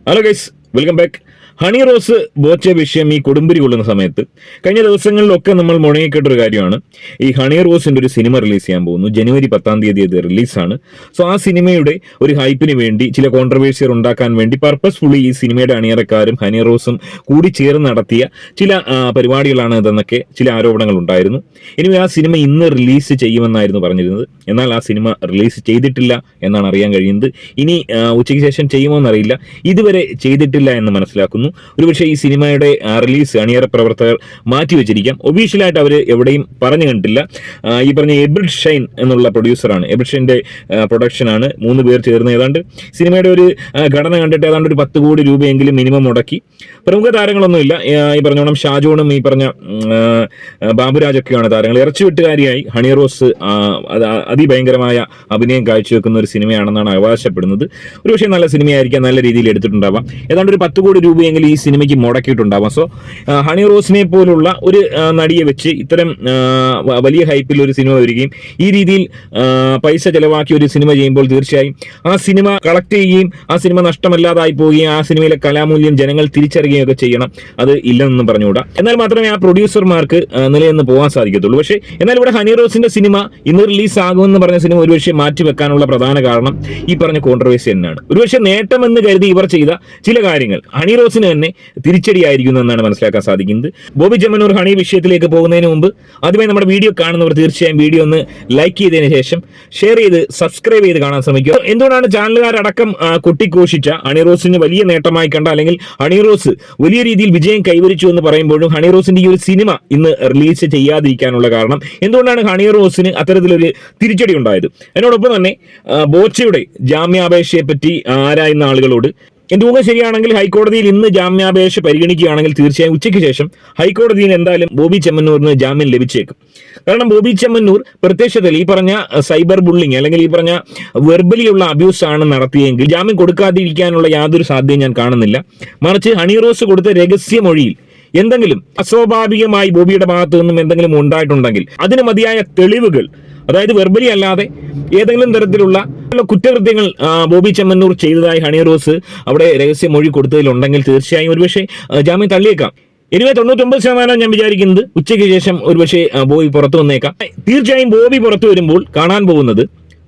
Hello guys, welcome back. Honey Rose Boche വിഷയം ഈ കൊടുമ്പിരി കൊള്ളുന്ന സമയത്ത് കഴിഞ്ഞ ദിവസങ്ങളിലൊക്കെ നമ്മൾ മുടങ്ങിക്കേട്ടൊരു കാര്യമാണ്. ഈ ഹണി റോസിന്റെ ഒരു സിനിമ റിലീസ് ചെയ്യാൻ പോകുന്നു. ജനുവരി 10 അത് റിലീസാണ്. സോ ആ സിനിമയുടെ ഒരു ഹൈപ്പിന് വേണ്ടി ചില കോൺട്രവേഴ്സിയർ ഉണ്ടാക്കാൻ വേണ്ടി പർപ്പസ്ഫുള്ളി ഈ സിനിമയുടെ അണിയറക്കാരും ഹണി റോസും കൂടി ചേർന്ന് നടത്തിയ ചില പരിപാടികളാണ് ഇതെന്നൊക്കെ ചില ആരോപണങ്ങൾ ഉണ്ടായിരുന്നു. ഇനി ആ സിനിമ ഇന്ന് റിലീസ് ചെയ്യുമെന്നായിരുന്നു പറഞ്ഞിരുന്നത്. എന്നാൽ ആ സിനിമ റിലീസ് ചെയ്തിട്ടില്ല എന്നാണ് അറിയാൻ കഴിയുന്നത്. ഇനി ഉച്ചയ്ക്ക് ശേഷം ചെയ്യുമോ എന്നറിയില്ല. ഇതുവരെ ചെയ്തിട്ടില്ല എന്ന് മനസ്സിലാക്കുന്നു. ഒരുപക്ഷെ ഈ സിനിമയുടെ റിലീസ് അണിയറ പ്രവർത്തകർ മാറ്റിവെച്ചിരിക്കാം. ഒഫീഷ്യലായിട്ട് അവർ എവിടെയും പറഞ്ഞു കണ്ടിട്ടില്ല. ഈ പറഞ്ഞ എബ്രിഡ് ഷൈൻ എന്നുള്ള പ്രൊഡ്യൂസറാണ്, എബ്രിഡ് ഷൈൻ്റെ പ്രൊഡക്ഷനാണ്. 3 പേർ ചേർന്ന് ഏതാണ്ട് സിനിമയുടെ ഒരു ഘടന കണ്ടിട്ട് ഏതാണ്ട് ഒരു 10 കോടി രൂപയെങ്കിലും മിനിമം മുടക്കി. പ്രമുഖ താരങ്ങളൊന്നുമില്ല. ഈ പറഞ്ഞോണം ഷാജോണും ഈ പറഞ്ഞ ബാബുരാജൊക്കെയാണ് താരങ്ങൾ. ഇറച്ചിവെട്ടുകാരിയായി ഹണി റോസ് അതിഭയങ്കരമായ അഭിനയം കാഴ്ചവെക്കുന്ന ഒരു സിനിമയാണെന്നാണ് അവകാശപ്പെടുന്നത്. ഒരുപക്ഷെ നല്ല സിനിമയായിരിക്കാം, നല്ല രീതിയിൽ എടുത്തിട്ടുണ്ടാവാം. ഏതാണ്ട് ഒരു 10 കോടി രൂപയെങ്കിലും ഈ സിനിമയ്ക്ക് മുടക്കിയിട്ടുണ്ടാവാം. സോ ഹണി റോസിനെ പോലുള്ള ഒരു നടിയെ വെച്ച് ഇത്തരം വലിയ ഹൈപ്പിൽ ഒരു സിനിമ വരികയും ഈ രീതിയിൽ പൈസ ചെലവാക്കി ഒരു സിനിമ ചെയ്യുമ്പോൾ തീർച്ചയായും ആ സിനിമ കളക്ട് ചെയ്യുകയും ആ സിനിമ നഷ്ടമല്ലാതായി പോവുകയും ആ സിനിമയിലെ കലാമൂല്യം ജനങ്ങൾ തിരിച്ചറിയുകയും ഒക്കെ ചെയ്യണം. അത് ഇല്ലെന്നും പറഞ്ഞുകൂടാ. എന്നാൽ മാത്രമേ ആ പ്രൊഡ്യൂസർമാർക്ക് നിലനിന്ന് പോകാൻ സാധിക്കത്തുള്ളൂ. പക്ഷേ എന്നാൽ ഇവിടെ ഹണി റോസിന്റെ സിനിമ ഇന്ന് റിലീസ് ആകുമെന്ന് പറഞ്ഞ സിനിമ ഒരുപക്ഷെ മാറ്റിവെക്കാനുള്ള പ്രധാന കാരണം ഈ പറഞ്ഞ കോൺട്രവേഴ്സി തന്നെയാണ്. ഒരുപക്ഷെ നേട്ടമെന്ന് കരുതി ഇവർ ചെയ്ത ചില കാര്യങ്ങൾ ഹണി റോസിന് തന്നെ തിരിച്ചടിയായിരിക്കുന്നു എന്നാണ് മനസ്സിലാക്കാൻ സാധിക്കുന്നത്. ബോബി ചെമ്മണ്ണൂർ ഹണി വിഷയത്തിലേക്ക് പോകുന്നതിന് മുമ്പ് ആദ്യമായി നമ്മുടെ വീഡിയോ കാണുന്നവർ തീർച്ചയായും വീഡിയോ ഒന്ന് ലൈക്ക് ചെയ്തതിനു ശേഷം ഷെയർ ചെയ്ത് സബ്സ്ക്രൈബ് ചെയ്ത് കാണാൻ ശ്രമിക്കുക. എന്തുകൊണ്ടാണ് ചാനലുകാരടക്കം കൊട്ടിഘോഷിച്ച ഹണി റോസിന് വലിയ നേട്ടമായി കണ്ട, അല്ലെങ്കിൽ ഹണി റോസ് വലിയ രീതിയിൽ വിജയം കൈവരിച്ചു എന്ന് പറയുമ്പോഴും ഹണി റോസിന്റെ ഈ ഒരു സിനിമ ഇന്ന് റിലീസ് ചെയ്യാതിരിക്കാനുള്ള കാരണം എന്തുകൊണ്ടാണ് ഹണി റോസിന് അത്തരത്തിലൊരു തിരിച്ചടി ഉണ്ടായത്? എന്നോടൊപ്പം തന്നെ ബോച്ചയുടെ ജാമ്യാപേക്ഷയെ പറ്റി ആരായുന്ന ആളുകളോട് എന്റെ ഊഹം ശരിയാണെങ്കിൽ ഹൈക്കോടതിയിൽ ഇന്ന് ജാമ്യാപേക്ഷ പരിഗണിക്കുകയാണെങ്കിൽ തീർച്ചയായും ഉച്ചയ്ക്ക് ശേഷം ഹൈക്കോടതിയിൽ എന്തായാലും ബോബി ചെമ്മണ്ണൂരിന് ജാമ്യം ലഭിച്ചേക്കും. കാരണം ബോബി ചെമ്മണ്ണൂർ പ്രത്യക്ഷത്തിൽ ഈ പറഞ്ഞ സൈബർ ബുള്ളിങ് അല്ലെങ്കിൽ ഈ പറഞ്ഞ വെർബലിയുള്ള അബ്യൂസ് ആണ് നടത്തിയെങ്കിൽ ജാമ്യം കൊടുക്കാതിരിക്കാനുള്ള യാതൊരു സാധ്യതയും ഞാൻ കാണുന്നില്ല. മറിച്ച് ഹണി റോസ് കൊടുത്ത രഹസ്യമൊഴിയിൽ എന്തെങ്കിലും അസ്വാഭാവികമായി ബോബിയുടെ ഭാഗത്തു നിന്നും എന്തെങ്കിലും ഉണ്ടായിട്ടുണ്ടെങ്കിൽ അതിന് മതിയായ തെളിവുകൾ, അതായത് വെർബലി അല്ലാതെ ഏതെങ്കിലും തരത്തിലുള്ള കുറ്റകൃത്യങ്ങൾ ബോബി ചെമ്മണ്ണൂർ ചെയ്തതായി ഹണി റോസ് അവിടെ രഹസ്യമൊഴി കൊടുത്തതിലുണ്ടെങ്കിൽ തീർച്ചയായും ഒരുപക്ഷെ ജാമ്യം തള്ളിയേക്കാം. 99% ഞാൻ വിചാരിക്കുന്നത് ഉച്ചയ്ക്ക് ശേഷം ഒരുപക്ഷെ ബോബി പുറത്തു വന്നേക്കാം. തീർച്ചയായും ബോബി പുറത്തു വരുമ്പോൾ കാണാൻ പോകുന്നത്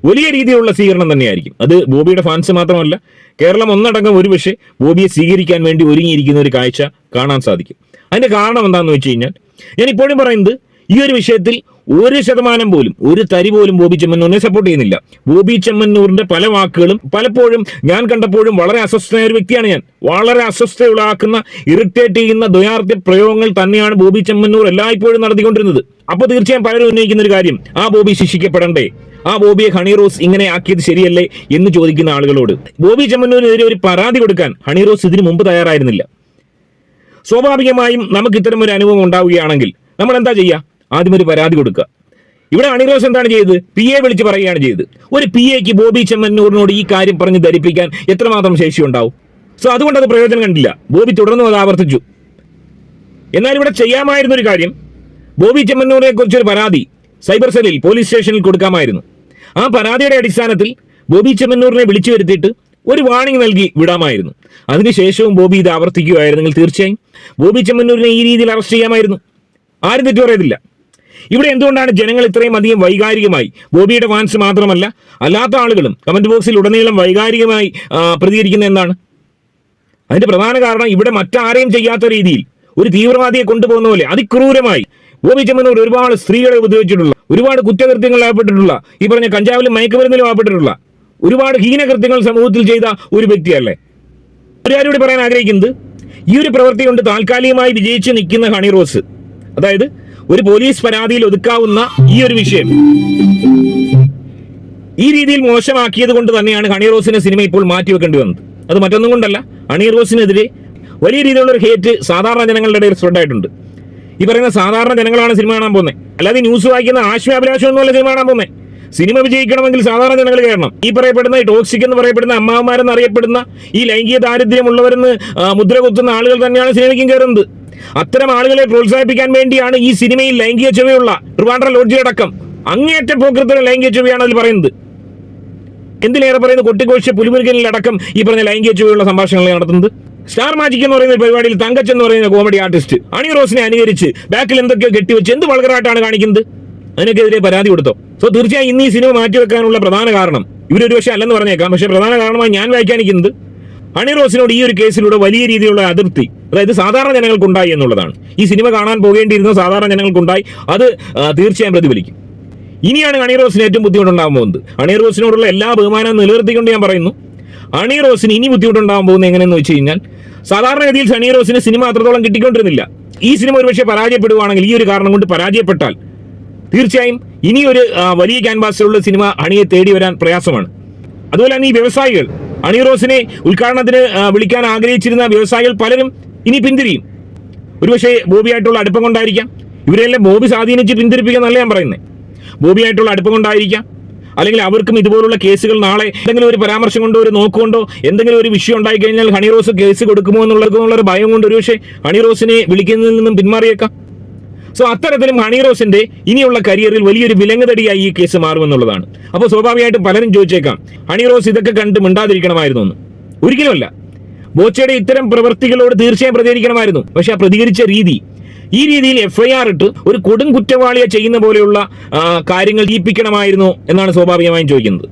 വലിയ രീതിയിലുള്ള സ്വീകരണം തന്നെയായിരിക്കും. അത് ബോബിയുടെ ഫാൻസ് മാത്രമല്ല, കേരളം ഒന്നടങ്കം ഒരുപക്ഷെ ബോബിയെ സ്വീകരിക്കാൻ വേണ്ടി ഒരുങ്ങിയിരിക്കുന്ന ഒരു കാഴ്ച കാണാൻ സാധിക്കും. അതിന്റെ കാരണം എന്താണെന്ന് വെച്ച് കഴിഞ്ഞാൽ, ഞാൻ ഇപ്പോഴും പറയുന്നത് ഈ ഒരു വിഷയത്തിൽ 1% പോലും, ഒരു തരി പോലും ബോബി ചെമ്മണ്ണൂരിനെ സപ്പോർട്ട് ചെയ്യുന്നില്ല. ബോബി ചെമ്മണ്ണൂരിന്റെ പല വാക്കുകളും പലപ്പോഴും ഞാൻ കണ്ടപ്പോഴും വളരെ അസ്വസ്ഥനായ ഒരു വ്യക്തിയാണ് ഞാൻ. വളരെ അസ്വസ്ഥയുളാക്കുന്ന, ഇറിറ്റേറ്റ് ചെയ്യുന്ന ദ്വയാർത്ഥ പ്രയോഗങ്ങൾ തന്നെയാണ് ബോബി ചെമ്മണ്ണൂർ എല്ലായ്പ്പോഴും നടത്തിക്കൊണ്ടിരുന്നത്. അപ്പോൾ തീർച്ചയായും പലരും ഉന്നയിക്കുന്ന ഒരു കാര്യം, ആ ബോബി ശിക്ഷിക്കപ്പെടണ്ടേ, ആ ബോബിയെ ഹണി റോസ് ഇങ്ങനെ ആക്കിയത് ശരിയല്ലേ എന്ന് ചോദിക്കുന്ന ആളുകളോട് ബോബി ചെമ്മണ്ണൂരിനെതിരെ ഒരു പരാതി കൊടുക്കാൻ ഹണി റോസ് ഇതിനു മുമ്പ് തയ്യാറായിരുന്നില്ല. സ്വാഭാവികമായും നമുക്ക് ഇത്തരം ഒരു അനുഭവം ഉണ്ടാവുകയാണെങ്കിൽ നമ്മൾ എന്താ ചെയ്യുക? ആദ്യം ഒരു പരാതി കൊടുക്കുക. ഇവിടെ ഹണി റോസ് എന്താണ് ചെയ്തത്? PA വിളിച്ച് പറയുകയാണ് ചെയ്തത്. ഒരു PAക്ക് ബോബി ചെമ്മണ്ണൂരിനോട് ഈ കാര്യം പറഞ്ഞ് ധരിപ്പിക്കാൻ എത്രമാത്രം ശേഷി ഉണ്ടാവും? സോ അതുകൊണ്ട് അത് പ്രയോജനം കണ്ടില്ല. ബോബി തുടർന്നും അത് ആവർത്തിച്ചു. എന്നാൽ ഇവിടെ ചെയ്യാമായിരുന്ന ഒരു കാര്യം, ബോബി ചെമ്മണ്ണൂരിനെ കുറിച്ചൊരു പരാതി സൈബർ സെല്ലിൽ പോലീസ് സ്റ്റേഷനിൽ കൊടുക്കാമായിരുന്നു. ആ പരാതിയുടെ അടിസ്ഥാനത്തിൽ ബോബി ചെമ്മണ്ണൂരിനെ വിളിച്ചു വരുത്തിയിട്ട് ഒരു വാണിംഗ് നൽകി വിടാമായിരുന്നു. അതിനുശേഷവും ബോബി ഇത് ആവർത്തിക്കുകയായിരുന്നെങ്കിൽ തീർച്ചയായും ബോബി ചെമ്മണ്ണൂരിനെ ഈ രീതിയിൽ അറസ്റ്റ് ചെയ്യാമായിരുന്നു. ആരും തെറ്റു പറയത്തില്ല. ഇവിടെ എന്തുകൊണ്ടാണ് ജനങ്ങൾ ഇത്രയും അധികം വൈകാരികമായി, ബോബിയുടെ ഫാൻസ് മാത്രമല്ല അല്ലാത്ത ആളുകളും കമന്റ് ബോക്സിൽ ഉടനീളം വൈകാരികമായി പ്രതികരിക്കുന്ന എന്താണ്? അതിന്റെ പ്രധാന കാരണം ഇവിടെ മറ്റാരെയും ചെയ്യാത്ത രീതിയിൽ ഒരു തീവ്രവാദിയെ കൊണ്ടുപോകുന്ന പോലെ അതിക്രൂരമായി ബോബി ചെമ്മണ്ണൂർ ഒരുപാട് സ്ത്രീകളെ ഉപദ്രവിച്ചിട്ടുള്ള, ഒരുപാട് കുറ്റകൃത്യങ്ങളിൽ ആപ്പെട്ടിട്ടുള്ള, ഈ പറഞ്ഞ കഞ്ചാവിലും മയക്കുമരുന്നിലും ആപ്പെട്ടിട്ടുള്ള ഒരുപാട് ഹീനകൃത്യങ്ങൾ സമൂഹത്തിൽ ചെയ്ത ഒരു വ്യക്തിയല്ലേ. ഒരു കാര്യം കൂടി പറയാൻ ആഗ്രഹിക്കുന്നത്, ഈ ഒരു പ്രവൃത്തി കൊണ്ട് താൽക്കാലികമായി വിജയിച്ച് നിൽക്കുന്ന ഹണി റോസ്, അതായത് ഒരു പോലീസ് പരാതിയിൽ ഒതുക്കാവുന്ന ഈ ഒരു വിഷയം ഈ രീതിയിൽ മോശമാക്കിയത് കൊണ്ട് തന്നെയാണ് ഹണി റോസിന്റെ സിനിമ ഇപ്പോൾ മാറ്റിവെക്കേണ്ടി വന്നത്. അത് മറ്റൊന്നും കൊണ്ടല്ല, ഹണി റോസിനെതിരെ വലിയ രീതിയിലുള്ള ഒരു ഹേറ്റ് സാധാരണ ജനങ്ങളുടെ ഇടയിൽ സ്പ്രെഡ് ആയിട്ടുണ്ട്. ഈ പറയുന്ന സാധാരണ ജനങ്ങളാണ് സിനിമ കാണാൻ പോകുന്നത്, അല്ലാതെ ന്യൂസ് വായിക്കുന്ന ആശ്വാഭിലാഷം ഒന്നുമല്ല സിനിമ കാണാൻ പോകുന്നത്. സിനിമ വിജയിക്കണമെങ്കിൽ സാധാരണ ജനങ്ങൾ കയറണം. ഈ പറയപ്പെടുന്ന ടോക്സിക് എന്ന് പറയപ്പെടുന്ന അമ്മാവന്മാരെന്ന് അറിയപ്പെടുന്ന ഈ ലൈംഗിക ദാരിദ്ര്യമുള്ളവരെന്ന് മുദ്ര കുത്തുന്ന ആളുകൾ തന്നെയാണ് സിനിമയ്ക്കും കയറുന്നത്. അത്തരം ആളുകളെ പ്രോത്സാഹിപ്പിക്കാൻ വേണ്ടിയാണ് ഈ സിനിമയിൽ ലൈംഗിക ചുവയുള്ള ട്രിവാൻഡ്രം ലോഡ്ജിലടക്കം അങ്ങേയറ്റ പോക്കൃത്തിന് ലൈംഗിക ചുവയാണ് അതിൽ പറയുന്നത്. എന്തിനേറെ പറയുന്നത് കൊട്ടിക്കോഴിച്ച പുലിമുരുകനിലടക്കം ഈ പറഞ്ഞ ലൈംഗിക ചുവയുള്ള സംഭാഷണങ്ങൾ നടത്തുന്നത്. സ്റ്റാർ മാജിക് എന്ന് പറയുന്ന പരിപാടിയിൽ തങ്കച്ചൻ എന്ന് പറയുന്ന കോമഡി ആർട്ടിസ്റ്റ് ഹണി റോസിനെ അനുകരിച്ച് ബാക്കിൽ എന്തൊക്കെയോ കെട്ടിവെച്ച് എന്ത് വളകരായിട്ടാണ് കാണിക്കുന്നത്. അതിനൊക്കെതിരെ പരാതി കൊടുത്തോ? സോ തീർച്ചയായും ഇന്ന് ഈ സിനിമ മാറ്റിവെക്കാനുള്ള പ്രധാന കാരണം ഇവരൊരു പക്ഷേ അല്ലെന്ന് പറഞ്ഞേക്കാം, പക്ഷേ പ്രധാന കാരണമായി ഞാൻ വ്യാഖ്യാനിക്കുന്നത് ഹണി റോസിനോട് ഈ ഒരു കേസിലൂടെ വലിയ രീതിയിലുള്ള അതിർത്തി, അതായത് സാധാരണ ജനങ്ങൾക്കുണ്ടായി എന്നുള്ളതാണ്. ഈ സിനിമ കാണാൻ പോകേണ്ടിയിരുന്ന സാധാരണ ജനങ്ങൾക്കുണ്ടായി, അത് തീർച്ചയായും പ്രതിഫലിക്കും. ഇനിയാണ് ഹണി റോസിന് ഏറ്റവും ബുദ്ധിമുട്ടുണ്ടാകാൻ പോകുന്നത്. ഹണി റോസിനോടുള്ള എല്ലാ ബഹുമാനവും നിലനിർത്തിക്കൊണ്ട് ഞാൻ പറയുന്നു, ഹണി റോസിന് ഇനി ബുദ്ധിമുട്ടുണ്ടാകാൻ പോകുന്നത് എങ്ങനെയെന്ന് വെച്ച് കഴിഞ്ഞാൽ, സാധാരണഗതിയിൽ ഹണി റോസിന് സിനിമ അത്രത്തോളം കിട്ടിക്കൊണ്ടിരുന്നില്ല. ഈ സിനിമ ഒരുപക്ഷെ പരാജയപ്പെടുവാണെങ്കിൽ, ഈ ഒരു കാരണം കൊണ്ട് പരാജയപ്പെട്ടാൽ തീർച്ചയായും ഇനിയൊരു വലിയ ക്യാൻവാസിലുള്ള സിനിമ ഹണിയെ തേടി വരാൻ പ്രയാസമാണ്. അതുപോലെ തന്നെ ഈ വ്യവസായികൾ, ഹണി റോസിനെ ഉദ്ഘാടനത്തിന് വിളിക്കാൻ ആഗ്രഹിച്ചിരുന്ന വ്യവസായികൾ പലരും ഇനി പിന്തിരിയും. ഒരുപക്ഷെ ബോബിയായിട്ടുള്ള അടുപ്പം കൊണ്ടായിരിക്കാം. ഇവരെല്ലാം ബോബി സ്വാധീനിച്ച് പിന്തിരിപ്പിക്കാന്നല്ല ഞാൻ പറയുന്നത്. ബോബിയായിട്ടുള്ള അടുപ്പം കൊണ്ടായിരിക്കാം, അല്ലെങ്കിൽ അവർക്കും ഇതുപോലുള്ള കേസുകൾ നാളെ എന്തെങ്കിലും ഒരു പരാമർശം കൊണ്ടോ ഒരു നോക്കുകൊണ്ടോ എന്തെങ്കിലും ഒരു വിഷയം ഉണ്ടായി കഴിഞ്ഞാൽ ഹണി റോസ് കേസ് കൊടുക്കുമോ എന്നുള്ളൊരു ഭയം കൊണ്ട് ഒരുപക്ഷെ ഹണി റോസിനെ വിളിക്കുന്നതിൽ നിന്നും പിന്മാറിയേക്കാം. സോ അത്തരത്തിലും ഹണി റോസിന്റെ ഇനിയുള്ള കരിയറിൽ വലിയൊരു വിലങ്ങുതടിയായി ഈ കേസ് മാറുമെന്നുള്ളതാണ്. അപ്പോൾ സ്വാഭാവികമായിട്ടും പലരും ചോദിച്ചേക്കാം, ഹണി റോസ് ഇതൊക്കെ കണ്ട് മിണ്ടാതിരിക്കണമായിരുന്നു എന്ന്. ഒരിക്കലുമല്ല. ബോച്ചയുടെ ഇത്തരം പ്രവൃത്തികളോട് തീർച്ചയായും പ്രതികരിക്കണമായിരുന്നു. പക്ഷെ ആ പ്രതികരിച്ച രീതി, ഈ രീതിയിൽ FIR ഇട്ട് ഒരു കൊടും കുറ്റവാളിയെ ചെയ്യുന്ന പോലെയുള്ള കാര്യങ്ങൾ ചെയ്യിപ്പിക്കണമായിരുന്നു എന്നാണ് സ്വാഭാവികമായും ചോദിക്കുന്നത്.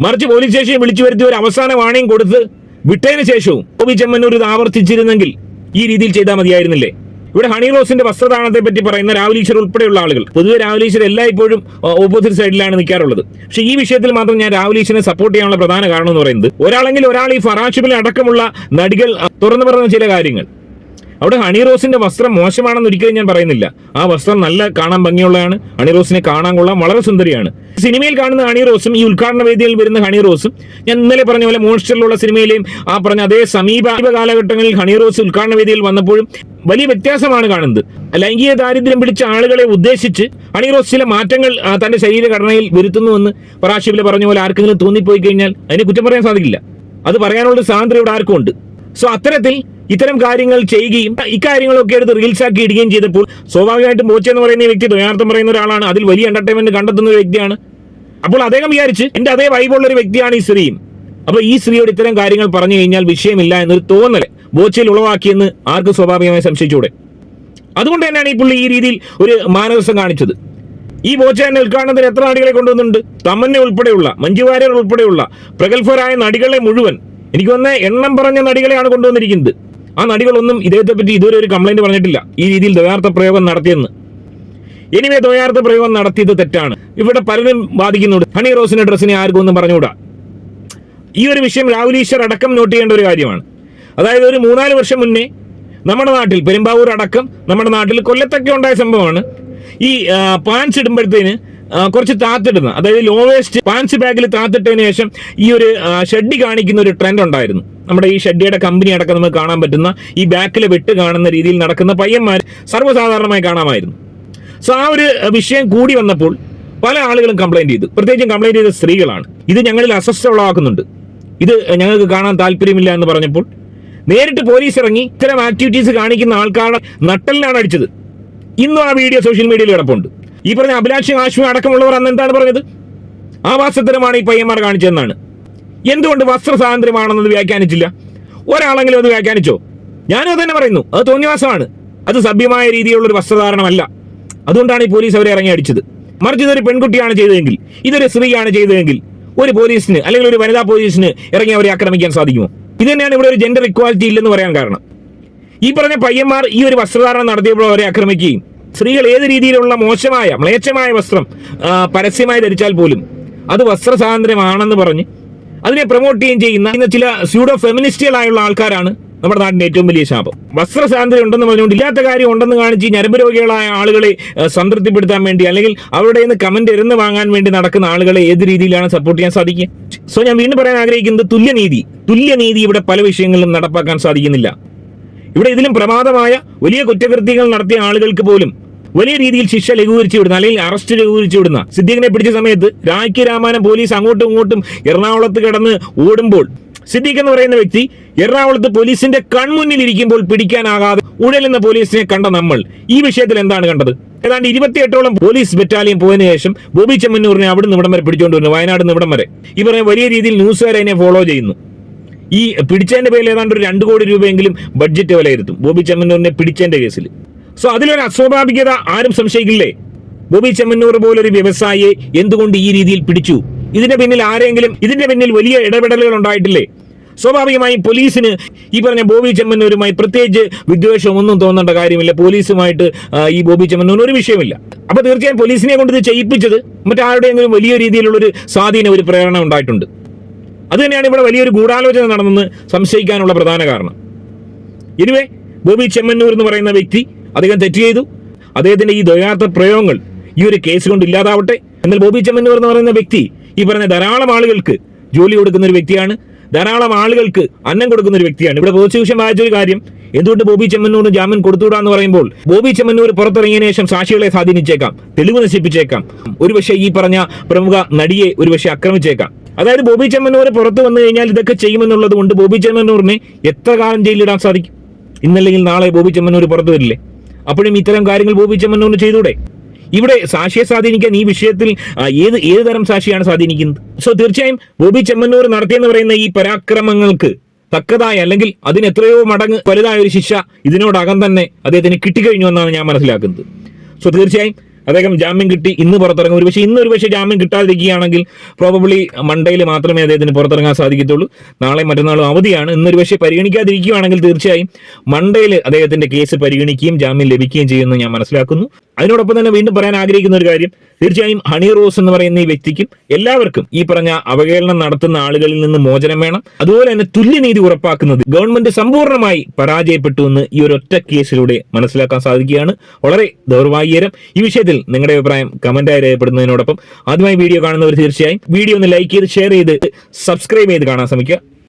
മറിച്ച് പോലീസ് സ്റ്റേഷനിൽ വിളിച്ചു വരുത്തി ഒരു അവസാന വാണിംഗ് കൊടുത്ത് വിട്ടതിന് ശേഷവും ബോബി ചെമ്മന്നൂർ ഇത് ആവർത്തിച്ചിരുന്നെങ്കിൽ ഈ രീതിയിൽ ചെയ്താൽ മതിയായിരുന്നില്ലേ? ഇവിടെ ഹണി റോസിന്റെ വസ്ത്രദാനത്തെ പറ്റി പറയുന്ന രാഹുൽ ഈശ്വർ ഉൾപ്പെടെയുള്ള ആളുകൾ, പൊതുവെ രാഹുൽ ഈശ്വർ എല്ലായ്പ്പോഴും ഓപ്പോസിറ്റ് സൈഡിലാണ് നിൽക്കാറുള്ളത്. പക്ഷേ ഈ വിഷയത്തിൽ മാത്രം ഞാൻ രാഹുൽ ഈശ്വറിനെ സപ്പോർട്ട് ചെയ്യാനുള്ള പ്രധാന കാരണം എന്ന് പറയുന്നത്, ഒരാൾ ഈ ഫറാഷിബിലെ അടക്കമുള്ള നടികൾ തുറന്നു പറഞ്ഞ ചില കാര്യങ്ങൾ, അവിടെ ഹണി റോസിന്റെ വസ്ത്രം മോശമാണെന്ന് ഒരിക്കലും ഞാൻ പറയുന്നില്ല. ആ വസ്ത്രം നല്ല കാണാൻ ഭംഗിയുള്ളതാണ്. ഹണി റോസിനെ കാണാൻ കൊള്ളാം, വളരെ സുന്ദരിയാണ്. സിനിമയിൽ കാണുന്ന ഹണി റോസും ഈ ഉദ്ഘാടന വേദിയിൽ വരുന്ന ഹണി റോസും, ഞാൻ ഇന്നലെ പറഞ്ഞ പോലെ മോൺസ്റ്ററിലുള്ള സിനിമയിലെയും ആ പറഞ്ഞ അതേ സമീപ കാലഘട്ടങ്ങളിൽ ഹണി റോസ് ഉദ്ഘാടന വേദിയിൽ വന്നപ്പോഴും വലിയ വ്യത്യാസമാണ് കാണുന്നത്. ലൈംഗിക ദാരിദ്ര്യം പിടിച്ച ആളുകളെ ഉദ്ദേശിച്ച് ഹണി റോസ് ചില മാറ്റങ്ങൾ തന്റെ ശരീരഘടനയിൽ വരുത്തുന്നുവെന്ന് പറാശിബിലെ പറഞ്ഞ പോലെ ആർക്കെങ്കിലും തോന്നിപ്പോയി കഴിഞ്ഞാൽ അതിന് കുറ്റം പറയാൻ സാധിക്കില്ല. അത് പറയാനുള്ള സ്വാതന്ത്ര്യം ഇവിടെ ആർക്കും ഉണ്ട്. സോ അത്തരത്തിൽ ഇത്തരം കാര്യങ്ങൾ ചെയ്യുകയും ഇക്കാര്യങ്ങളൊക്കെ എടുത്ത് റീൽസ് ആക്കി ഇടുകയും ചെയ്തപ്പോൾ സ്വാഭാവികമായിട്ടും ബോച്ച എന്ന് പറയുന്ന വ്യക്തി ദ്വയാർത്ഥം പറയുന്ന ഒരാളാണ്, അതിൽ വലിയ എന്റർടൈൻമെന്റ് കണ്ടെത്തുന്ന ഒരു വ്യക്തിയാണ്. അപ്പോൾ അദ്ദേഹം വിചാരിച്ച് എന്റെ അതേ വൈബുള്ള ഒരു വ്യക്തിയാണ് ഈ സ്ത്രീയും, അപ്പൊ ഈ സ്ത്രീയോട് ഇത്തരം കാര്യങ്ങൾ പറഞ്ഞു കഴിഞ്ഞാൽ വിഷയമില്ല എന്നൊരു തോന്നൽ ബോച്ചയിൽ ഉളവാക്കിയെന്ന് ആർക്കും സ്വാഭാവികമായി സംശയിച്ചൂടെ? അതുകൊണ്ട് തന്നെയാണ് ഈ പുള്ളി ഈ രീതിയിൽ ഒരു മാനവസം കാണിച്ചത്. ഈ ബോച്ച തന്നെ ഉദ്ഘാടനത്തിന് എത്ര നടികളെ കൊണ്ടുവന്നിട്ടുണ്ട്? തമന്ന ഉൾപ്പെടെയുള്ള, മഞ്ജു വാര്യർ ഉൾപ്പെടെയുള്ള പ്രഗത്ഭരായ നടികളെ മുഴുവൻ, എനിക്ക് വന്ന എണ്ണം പറഞ്ഞ നടികളെയാണ് കൊണ്ടുവന്നിരിക്കുന്നത്. ആ നടികളൊന്നും ഇദ്ദേഹത്തെ പറ്റി ഇതുവരെ ഒരു കംപ്ലൈന്റ് പറഞ്ഞിട്ടില്ല ഈ രീതിയിൽ ദ്വയാർത്ഥ പ്രയോഗം നടത്തിയെന്ന്. എനിവേ ദ്വയാർത്ഥ പ്രയോഗം നടത്തിയത് തെറ്റാണ്. ഇവിടെ പലരും വാദിക്കുന്നുണ്ട് ഹണി റോസിന്റെ ഡ്രസ്സിനെ ആർക്കും ഒന്നും പറഞ്ഞുകൂടാ. ഈ ഒരു വിഷയം രാഹുൽ ഈശ്വർ അടക്കം നോട്ട് ചെയ്യേണ്ട ഒരു കാര്യമാണ്. അതായത് ഒരു 3-4 വർഷം മുന്നേ നമ്മുടെ നാട്ടിൽ, പെരുമ്പാവൂർ അടക്കം നമ്മുടെ നാട്ടിൽ കൊല്ലത്തൊക്കെ ഉണ്ടായ സംഭവമാണ്. ഈ പാൻസ് ഇടുമ്പോഴത്തേന് കുറച്ച് താത്തിടുന്ന, അതായത് ലോ വേസ്റ്റ് പാൻസ് ബാഗിൽ താത്തിട്ടതിന് ശേഷം ഈ ഒരു ഷെഡ്ഡി കാണിക്കുന്ന ഒരു ട്രെൻഡ് ഉണ്ടായിരുന്നു. നമ്മുടെ ഈ ഷെഡ്ഡിയുടെ കമ്പനി അടക്കം നമുക്ക് കാണാൻ പറ്റുന്ന ഈ ബാക്കിലെ വെട്ട് കാണുന്ന രീതിയിൽ നടക്കുന്ന പയ്യന്മാർ സർവ്വസാധാരണമായി കാണാമായിരുന്നു. സോ ആ ഒരു വിഷയം കൂടി വന്നപ്പോൾ പല ആളുകളും കംപ്ലൈന്റ് ചെയ്തു. പ്രത്യേകിച്ചും കംപ്ലൈന്റ് ചെയ്ത സ്ത്രീകളാണ്. ഇത് ഞങ്ങളിൽ അസ്വസ്ഥ ഉളവാക്കുന്നുണ്ട്, ഇത് ഞങ്ങൾക്ക് കാണാൻ താല്പര്യമില്ല എന്ന് പറഞ്ഞപ്പോൾ നേരിട്ട് പോലീസ് ഇറങ്ങി ഇത്തരം ആക്ടിവിറ്റീസ് കാണിക്കുന്ന ആൾക്കാരുടെ നട്ടലിനാണ് അടിച്ചത്. ഇന്നും ആ വീഡിയോ സോഷ്യൽ മീഡിയയിൽ കിടപ്പുണ്ട്. ഈ പറഞ്ഞ അഭിലാഷ് ആശ്വ അടക്കമുള്ളവർ അന്ന് എന്താണ് പറഞ്ഞത്? ആവാസത്തരമാണ് ഈ പയ്യന്മാർ കാണിച്ചതെന്നാണ്. എന്തുകൊണ്ട് വസ്ത്ര സ്വാതന്ത്ര്യമാണെന്നത് വ്യാഖ്യാനിച്ചില്ല? ഒരാളെങ്കിലും അത് വ്യാഖ്യാനിച്ചോ? ഞാനും തന്നെ പറയുന്നു, അത് തോന്നിവാസമാണ്. അത് സഭ്യമായ രീതിയിലുള്ളൊരു വസ്ത്രധാരണമല്ല. അതുകൊണ്ടാണ് ഈ പോലീസ് അവരെ ഇറങ്ങി അടിച്ചത്. മറിച്ച് ഇതൊരു പെൺകുട്ടിയാണ് ചെയ്തതെങ്കിൽ, ഇതൊരു സ്ത്രീയാണ് ചെയ്തതെങ്കിൽ ഒരു പോലീസിന് അല്ലെങ്കിൽ ഒരു വനിതാ പോലീസിന് ഇറങ്ങി അവരെ ആക്രമിക്കാൻ സാധിക്കുമോ? ഇത് തന്നെയാണ് ഇവിടെ ഒരു ജെൻഡർ ഇക്വാലിറ്റി ഇല്ലെന്ന് പറയാൻ കാരണം. ഈ പറഞ്ഞ പയ്യന്മാർ ഈ ഒരു വസ്ത്രധാരണം നടത്തിയപ്പോൾ അവരെ ആക്രമിക്കുകയും, സ്ത്രീകൾ ഏത് രീതിയിലുള്ള മോശമായ മ്ലേച്ഛമായ വസ്ത്രം പരസ്യമായി ധരിച്ചാൽ പോലും അത് വസ്ത്ര സ്വാതന്ത്ര്യമാണെന്ന് പറഞ്ഞ് അതിനെ പ്രൊമോട്ട് ചെയ്യുന്ന ചില സ്യൂഡോ ഫെമിനിസ്റ്റുകളായുള്ള ആൾക്കാരാണ് നമ്മുടെ നാടിന്റെ ഏറ്റവും വലിയ ശാപം. വസ്ത്ര സ്വാതന്ത്ര്യം ഉണ്ടെന്ന് പറഞ്ഞുകൊണ്ട് ഇല്ലാത്ത കാര്യം ഉണ്ടെന്ന് കാണിച്ച് ഞരമ്പ് രോഗികളായ ആളുകളെ സംതൃപ്തിപ്പെടുത്താൻ വേണ്ടി, അല്ലെങ്കിൽ അവരുടെ നിന്ന് കമന്റ് എറിന്ന് വാങ്ങാൻ വേണ്ടി നടക്കുന്ന ആളുകളെ ഏത് രീതിയിലാണ് സപ്പോർട്ട് ചെയ്യാൻ സാധിക്കുക? സോ ഞാൻ വീണ്ടും പറയാൻ ആഗ്രഹിക്കുന്നത്, തുല്യനീതി ഇവിടെ പല വിഷയങ്ങളിലും നടപ്പാക്കാൻ സാധിക്കുന്നില്ല. ഇവിടെ ഇതിലും പ്രമാദമായ വലിയ കുറ്റകൃത്യങ്ങൾ നടത്തിയ ആളുകൾക്ക് പോലും വലിയ രീതിയിൽ ശിക്ഷ ലഘൂകരിച്ചു വിടുന്ന, അല്ലെങ്കിൽ അറസ്റ്റ് ലഘൂകരിച്ചു വിടുന്ന, സിദ്ദീഖിനെ പിടിച്ച സമയത്ത് രാഖി രാമാനം പോലീസ് അങ്ങോട്ടും ഇങ്ങോട്ടും എറണാകുളത്ത് കിടന്ന് ഓടുമ്പോൾ സിദ്ദീഖ് എന്ന് പറയുന്ന വ്യക്തി എറണാകുളത്ത് പോലീസിന്റെ കൺമുന്നിൽ ഇരിക്കുമ്പോൾ പിടിക്കാനാകാതെ ഉഴലുന്ന പോലീസിനെ കണ്ട നമ്മൾ ഈ വിഷയത്തിൽ എന്താണ് കണ്ടത്? ഏതാണ്ട് 28ഓളം പോലീസ് ബറ്റാലിയൻ പോയതിനു ശേഷം ബോബി ചെമ്മന്നൂരിനെ അവിടുന്ന് ഇവിടം വരെ പിടിച്ചുകൊണ്ട് വരുന്നു, വയനാട് നിന്ന് ഇവിടം വരെ. ഈ പറഞ്ഞ വലിയ രീതിയിൽ ന്യൂസുകാർ അതിനെ ഫോളോ ചെയ്യുന്നു. ഈ പിടിച്ചതിന്റെ പേരിൽ ഏതാണ്ട് ഒരു 2 കോടി രൂപയെങ്കിലും ബഡ്ജറ്റ് വിലയിരുത്തും ബോബി ചെമ്മന്നൂരിനെ പിടിച്ചതിന്റെ കേസിൽ. സോ അതിലൊരു അസ്വാഭാവികത ആരും സംശയിക്കില്ലേ? ബോബി ചെമ്മന്നൂർ പോലൊരു വ്യവസായിയെ എന്തുകൊണ്ട് ഈ രീതിയിൽ പിടിച്ചു? ഇതിന്റെ പിന്നിൽ വലിയ ഇടപെടലുകൾ ഉണ്ടായിട്ടില്ലേ? സ്വാഭാവികമായും പോലീസിന് ഈ പറഞ്ഞ ബോബി ചെമ്മന്നൂരുമായി പ്രത്യേകിച്ച് വിദ്വേഷം ഒന്നും തോന്നേണ്ട കാര്യമില്ല. പോലീസുമായിട്ട് ഈ ബോബി ചെമ്മന്നൂരിന് ഒരു വിഷയമില്ല. അപ്പൊ തീർച്ചയായും പോലീസിനെ കൊണ്ട് ഇത് ചെയ്യിപ്പിച്ചത് മറ്റാരുടെയെങ്കിലും വലിയ രീതിയിലുള്ളൊരു സ്വാധീനം, ഒരു പ്രേരണ ഉണ്ടായിട്ടുണ്ട്. അത് തന്നെയാണ് ഇവിടെ വലിയൊരു ഗൂഢാലോചന നടന്നെന്ന് സംശയിക്കാനുള്ള പ്രധാന കാരണം. എനിവേ, ബോബി ചെമ്മന്നൂർ എന്ന് പറയുന്ന വ്യക്തി അദ്ദേഹം തെറ്റ് ചെയ്തു. അദ്ദേഹത്തിന്റെ ഈ ദ്വയാർത്ഥ പ്രയോഗങ്ങൾ ഈ ഒരു കേസ് കൊണ്ട് ഇല്ലാതാവട്ടെ. എന്നാൽ ബോബി ചെമ്മന്നൂർ എന്ന് പറയുന്ന വ്യക്തി ഈ പറഞ്ഞ ധാരാളം ആളുകൾക്ക് ജോലി കൊടുക്കുന്ന ഒരു വ്യക്തിയാണ്, ധാരാളം ആളുകൾക്ക് അന്നം കൊടുക്കുന്ന ഒരു വ്യക്തിയാണ്. ഇവിടെ പ്രോസിക്യൂഷൻ വായിച്ചൊരു കാര്യം, എന്തുകൊണ്ട് ബോബി ചെമ്മന്നൂരിന് ജാമ്യം കൊടുത്തുകൂടാന്ന് പറയുമ്പോൾ ബോബി ചെമ്മന്നൂർ പുറത്തിറങ്ങിയതിനു ശേഷം സാക്ഷികളെ സ്വാധീനിച്ചേക്കാം, തെളിവ് നശിപ്പിച്ചേക്കാം, ഒരുപക്ഷെ ഈ പറഞ്ഞ പ്രമുഖ നടിയെ ഒരുപക്ഷെ ആക്രമിച്ചേക്കാം. അതായത് ബോബി ചെമ്മന്നൂർ പുറത്തു വന്നു കഴിഞ്ഞാൽ ഇതൊക്കെ ചെയ്യുമെന്നുള്ളത് കൊണ്ട് ബോബി ചെമ്മന്നൂരിനെ എത്ര കാലം ജയിലിടാൻ സാധിക്കും? ഇന്നല്ലെങ്കിൽ നാളെ ബോബി ചെമ്മന്നൂർ പുറത്തു വരില്ലേ? അപ്പോഴും ഇത്തരം കാര്യങ്ങൾ ബോബി ചെമ്മന്നൂരിന് ചെയ്തൂടെ? ഇവിടെ സാക്ഷിയെ സ്വാധീനിക്കാൻ ഈ വിഷയത്തിൽ ഏത് തരം സാക്ഷിയാണ് സ്വാധീനിക്കുന്നത്? സോ തീർച്ചയായും ബോബി ചെമ്മന്നൂർ നടത്തിയെന്ന് പറയുന്ന ഈ പരാക്രമങ്ങൾക്ക് തക്കതായ, അല്ലെങ്കിൽ അതിന് എത്രയോ മടങ്ങ് വലുതായ ഒരു ശിക്ഷ ഇതിനോടകം തന്നെ അദ്ദേഹത്തിന് കിട്ടിക്കഴിഞ്ഞു എന്നാണ് ഞാൻ മനസ്സിലാക്കുന്നത്. സോ തീർച്ചയായും അദ്ദേഹം ജാമ്യം കിട്ടി, ഇന്ന് പുറത്തിറങ്ങും. ഒരുപക്ഷെ ജാമ്യം കിട്ടാതിരിക്കുകയാണെങ്കിൽ പ്രോബബ്ലി മൺഡേയിൽ മാത്രമേ അദ്ദേഹത്തിന് പുറത്തിറങ്ങാൻ സാധിക്കത്തുള്ളൂ. നാളെ മറ്റന്നാളും അവധിയാണ്. ഇന്നൊരു പക്ഷേ പരിഗണിക്കാതിരിക്കുകയാണെങ്കിൽ തീർച്ചയായും മൺഡേയിൽ അദ്ദേഹത്തിന്റെ കേസ് പരിഗണിക്കുകയും ജാമ്യം ലഭിക്കുകയും ചെയ്യുമെന്ന് ഞാൻ മനസ്സിലാക്കുന്നു. അതിനോടൊപ്പം തന്നെ വീണ്ടും പറയാൻ ആഗ്രഹിക്കുന്ന ഒരു കാര്യം, തീർച്ചയായും ഹണി റോസ് എന്ന് പറയുന്ന ഈ വ്യക്തിക്കും എല്ലാവർക്കും ഈ പറഞ്ഞ അവഹേളനം നടത്തുന്ന ആളുകളിൽ നിന്ന് മോചനം വേണം. അതുപോലെ തന്നെ തുല്യനീതി ഉറപ്പാക്കുന്നത് ഗവൺമെന്റ് സമ്പൂർണ്ണമായി പരാജയപ്പെട്ടു എന്ന് ഈ ഒരു ഒറ്റ കേസിലൂടെ മനസ്സിലാക്കാൻ സാധിക്കുകയാണ്. വളരെ ദൗർഭാഗ്യകരം. ഈ വിഷയത്തിൽ നിങ്ങളുടെ അഭിപ്രായം കമന്റായി രേഖപ്പെടുന്നതിനോടൊപ്പം ആദ്യമായി വീഡിയോ കാണുന്നവർ തീർച്ചയായും വീഡിയോ ഒന്ന് ലൈക്ക് ചെയ്ത് ഷെയർ ചെയ്ത് സബ്സ്ക്രൈബ് ചെയ്ത് കാണാൻ ശ്രമിക്കുക.